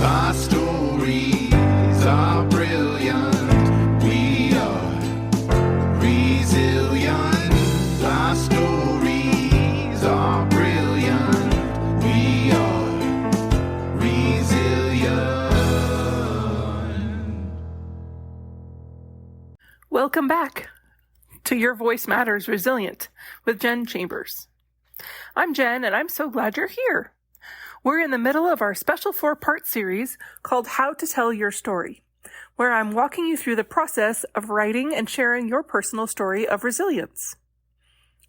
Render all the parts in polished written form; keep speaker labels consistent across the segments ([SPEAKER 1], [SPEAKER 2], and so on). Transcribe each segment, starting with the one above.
[SPEAKER 1] Our stories are brilliant. We are resilient. Our stories are brilliant. We are resilient.
[SPEAKER 2] Welcome back to Your Voice Matters Resilient with Jen Chambers. I'm Jen, and I'm so glad you're here. We're in the middle of our special 4-part series called How to Tell Your Story, where I'm walking you through the process of writing and sharing your personal story of resilience.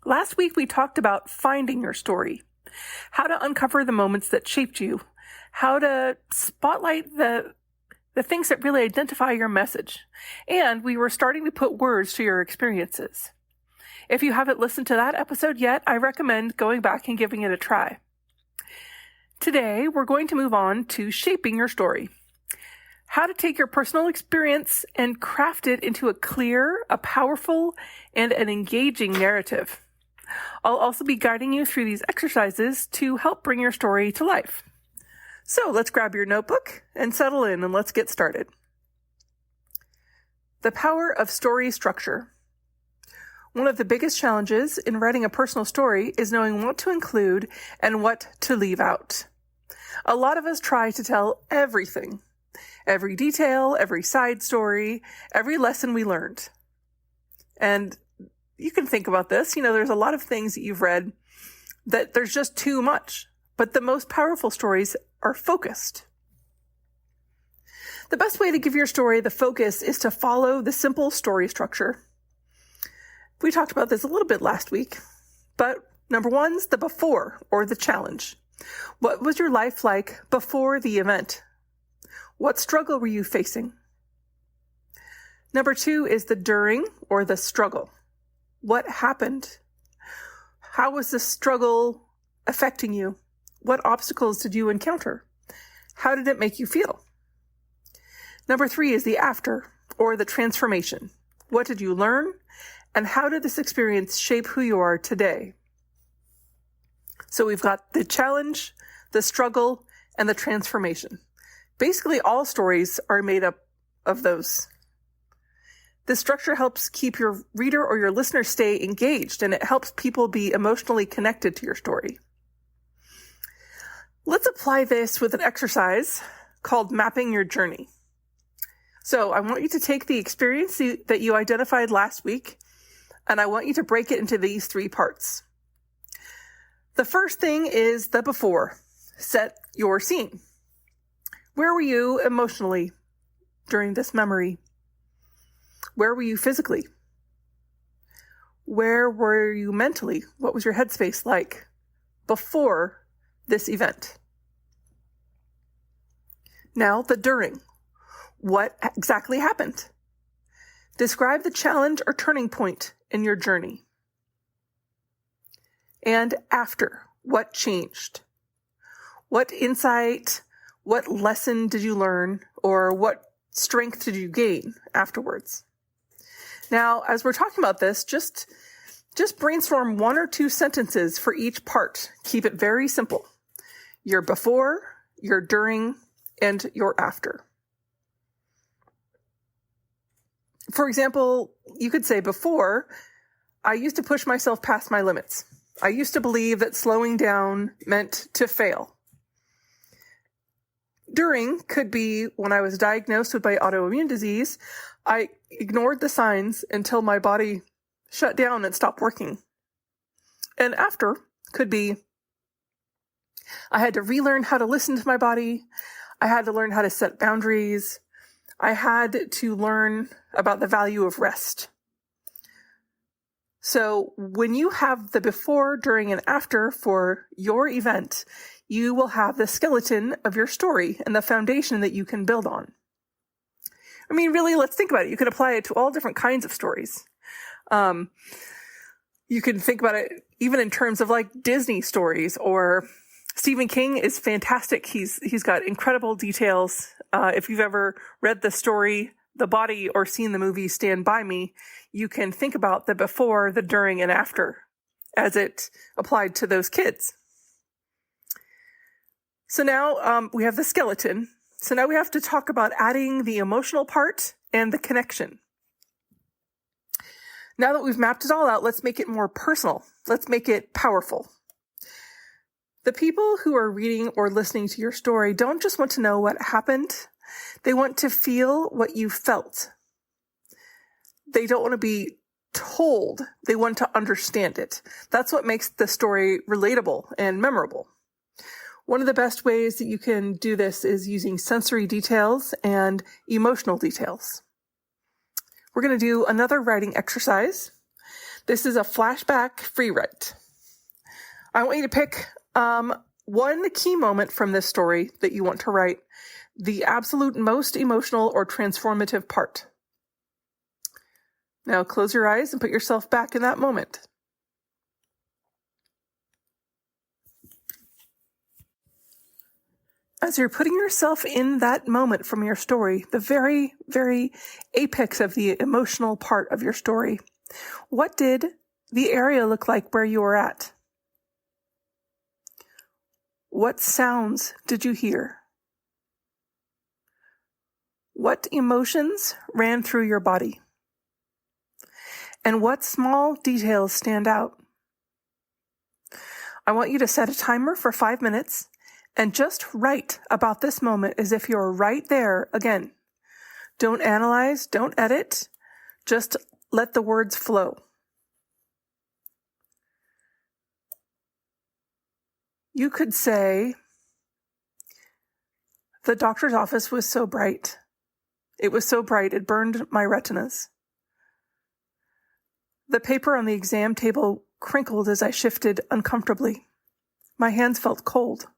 [SPEAKER 2] Last week, we talked about finding your story, how to uncover the moments that shaped you, how to spotlight the things that really identify your message, and we were starting to put words to your experiences. If you haven't listened to that episode yet, I recommend going back and giving it a try. Today, we're going to move on to shaping your story. How to take your personal experience and craft it into a clear, a powerful, and an engaging narrative. I'll also be guiding you through these exercises to help bring your story to life. So let's grab your notebook and settle in, and let's get started. The power of story structure. One of the biggest challenges in writing a personal story is knowing what to include and what to leave out. A lot of us try to tell everything, every detail, every side story, every lesson we learned. And you can think about this. There's a lot of things that you've read that there's just too much, but the most powerful stories are focused. The best way to give your story the focus is to follow the simple story structure. We talked about this a little bit last week, but number one's the before, or the challenge. What was your life like before the event? What struggle were you facing? Number two is the during, or the struggle. What happened? How was the struggle affecting you? What obstacles did you encounter? How did it make you feel? Number three is the after, or the transformation. What did you learn? And how did this experience shape who you are today? So we've got the challenge, the struggle, and the transformation. Basically, all stories are made up of those. This structure helps keep your reader or your listener stay engaged, and it helps people be emotionally connected to your story. Let's apply this with an exercise called mapping your journey. So I want you to take the experience that you identified last week, and I want you to break it into these 3 parts. The first thing is the before. Set your scene. Where were you emotionally during this memory? Where were you physically? Where were you mentally? What was your headspace like before this event? Now, the during. What exactly happened? Describe the challenge or turning point in your journey. And after, what changed? What insight, what lesson did you learn, or what strength did you gain afterwards? Now, as we're talking about this, just brainstorm 1 or 2 sentences for each part. Keep it very simple. Your before, your during, and your after. For example, you could say before, I used to push myself past my limits. I used to believe that slowing down meant to fail. During could be when I was diagnosed with my autoimmune disease, I ignored the signs until my body shut down and stopped working. And after could be I had to relearn how to listen to my body. I had to learn how to set boundaries. I had to learn about the value of rest. So when you have the before, during, and after for your event, you will have the skeleton of your story and the foundation that you can build on. I mean, really, let's think about it. You can apply it to all different kinds of stories. You can think about it even in terms of like Disney stories, or Stephen King is fantastic. He's got incredible details. If you've ever read the story, The Body, or seen the movie Stand By Me, you can think about the before, the during, and after as it applied to those kids. So now we have the skeleton. So now we have to talk about adding the emotional part and the connection. Now that we've mapped it all out, let's make it more personal. Let's make it powerful. The people who are reading or listening to your story don't just want to know what happened. They want to feel what you felt. They don't want to be told. They want to understand it. That's what makes the story relatable and memorable. One of the best ways that you can do this is using sensory details and emotional details. We're going to do another writing exercise. This is a flashback free write. I want you to pick one key moment from this story that you want to write, the absolute most emotional or transformative part. Now close your eyes and put yourself back in that moment. As you're putting yourself in that moment from your story, the very, very apex of the emotional part of your story, what did the area look like where you were at? What sounds did you hear? What emotions ran through your body? And what small details stand out? I want you to set a timer for 5 minutes and just write about this moment as if you're right there again. Don't analyze, don't edit, just let the words flow. You could say, the doctor's office was so bright. It was so bright, it burned my retinas. The paper on the exam table crinkled as I shifted uncomfortably. My hands felt cold.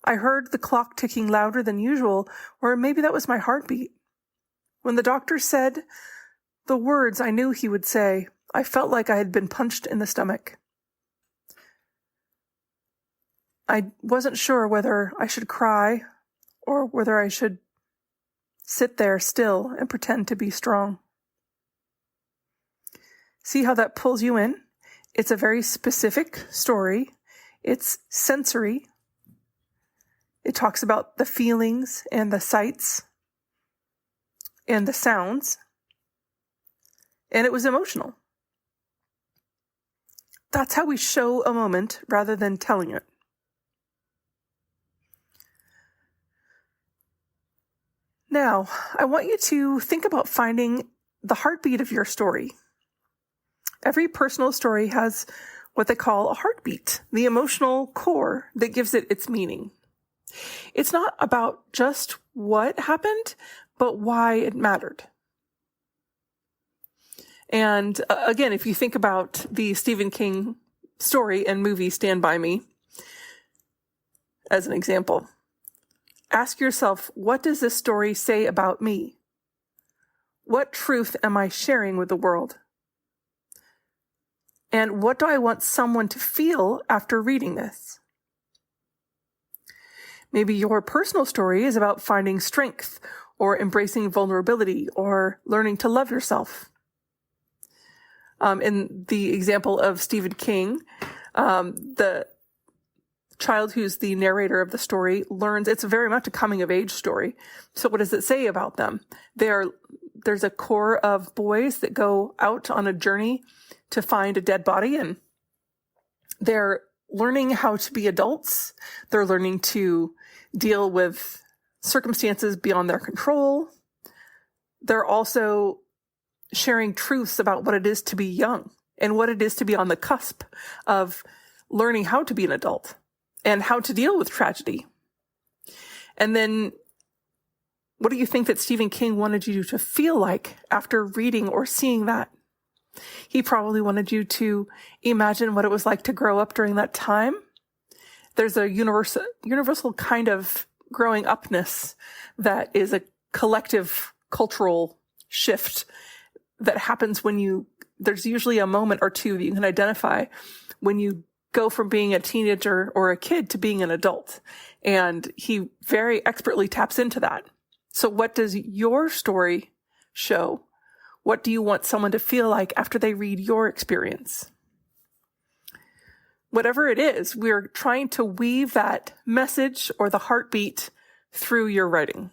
[SPEAKER 2] I heard the clock ticking louder than usual, or maybe that was my heartbeat. When the doctor said the words I knew he would say, I felt like I had been punched in the stomach. I wasn't sure whether I should cry or whether I should sit there still and pretend to be strong. See how that pulls you in? It's a very specific story. It's sensory. It talks about the feelings and the sights and the sounds. And it was emotional. That's how we show a moment rather than telling it. Now, I want you to think about finding the heartbeat of your story. Every personal story has what they call a heartbeat, the emotional core that gives it its meaning. It's not about just what happened, but why it mattered. And again, if you think about the Stephen King story and movie Stand By Me as an example, ask yourself, what does this story say about me? What truth am I sharing with the world? And what do I want someone to feel after reading this? Maybe your personal story is about finding strength or embracing vulnerability or learning to love yourself. In the example of Stephen King, the child who's the narrator of the story learns it's very much a coming of age story. So what does it say about them? There's a core of boys that go out on a journey to find a dead body, and they're learning how to be adults. They're learning to deal with circumstances beyond their control. They're also sharing truths about what it is to be young and what it is to be on the cusp of learning how to be an adult and how to deal with tragedy. And then what do you think that Stephen King wanted you to feel like after reading or seeing that? He probably wanted you to imagine what it was like to grow up during that time. There's a universal kind of growing upness that is a collective cultural shift that happens when there's usually a moment or two that you can identify when you go from being a teenager or a kid to being an adult. And he very expertly taps into that. So what does your story show? What do you want someone to feel like after they read your experience? Whatever it is, we're trying to weave that message or the heartbeat through your writing.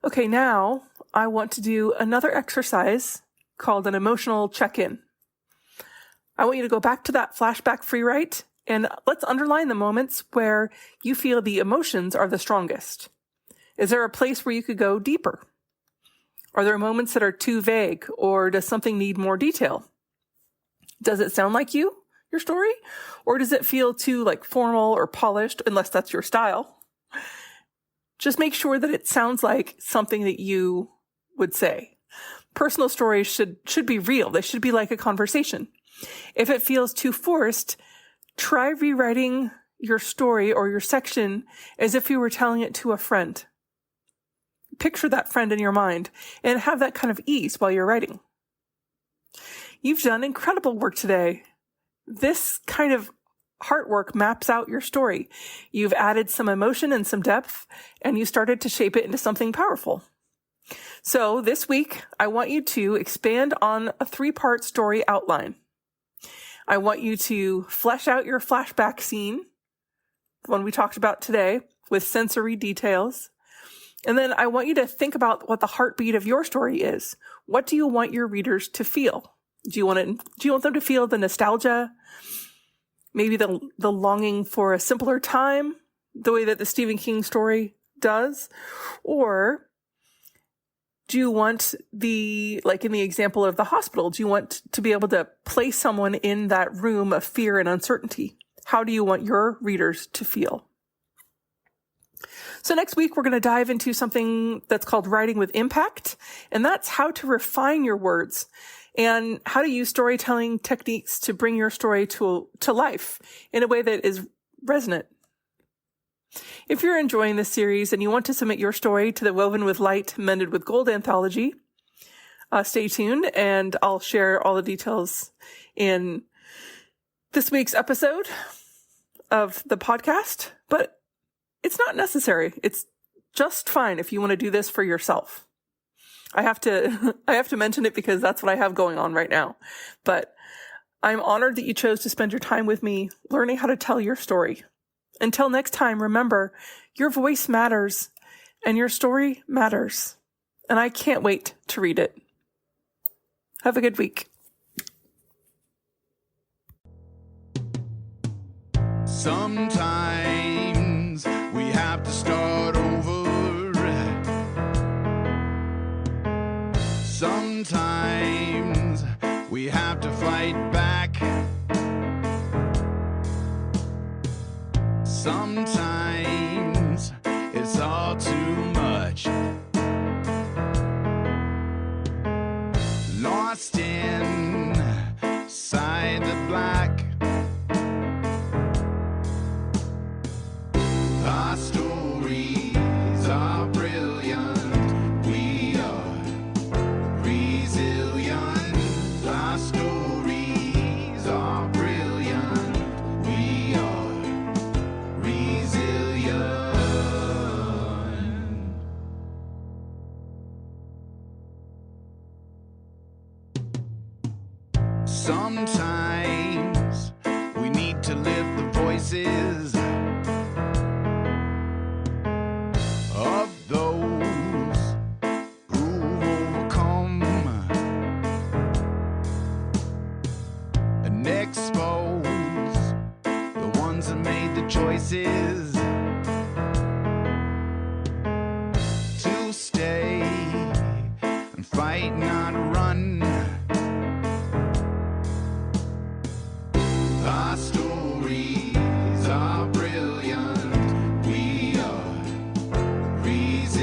[SPEAKER 2] Okay, now I want to do another exercise called an emotional check-in. I want you to go back to that flashback free write and let's underline the moments where you feel the emotions are the strongest. Is there a place where you could go deeper? Are there moments that are too vague, or does something need more detail? Does it sound like you, your story? Or does it feel too formal or polished, unless that's your style? Just make sure that it sounds like something that you would say. Personal stories should be real. They should be like a conversation. If it feels too forced, try rewriting your story or your section as if you were telling it to a friend. Picture that friend in your mind and have that kind of ease while you're writing. You've done incredible work today. This kind of heart work maps out your story. You've added some emotion and some depth, and you started to shape it into something powerful. So this week, I want you to expand on a 3-part story outline. I want you to flesh out your flashback scene, the one we talked about today, with sensory details. And then I want you to think about what the heartbeat of your story is. What do you want your readers to feel? Do you want them to feel the nostalgia? Maybe the longing for a simpler time, the way that the Stephen King story does? Or do you want in the example of the hospital, do you want to be able to place someone in that room of fear and uncertainty? How do you want your readers to feel? So next week, we're going to dive into something that's called writing with impact, and that's how to refine your words and how to use storytelling techniques to bring your story to life in a way that is resonant. If you're enjoying this series and you want to submit your story to the Woven with Light, Mended with Gold anthology, stay tuned and I'll share all the details in this week's episode of the podcast, but it's not necessary. It's just fine if you want to do this for yourself. I have to mention it because that's what I have going on right now. But I'm honored that you chose to spend your time with me learning how to tell your story. Until next time, remember, your voice matters and your story matters. And I can't wait to read it. Have a good week.
[SPEAKER 1] Sometimes we have to start over. Sometimes we have to fight back. Sometimes it's all too much. Lost inside the black. Our stories are brilliant. We are resilient. Our stories are brilliant. We are resilient. Sometimes we need to lift the voices of those who've overcome and expose the ones that made the choices to stay and fight, not run. Our stories are brilliant. We are resilient.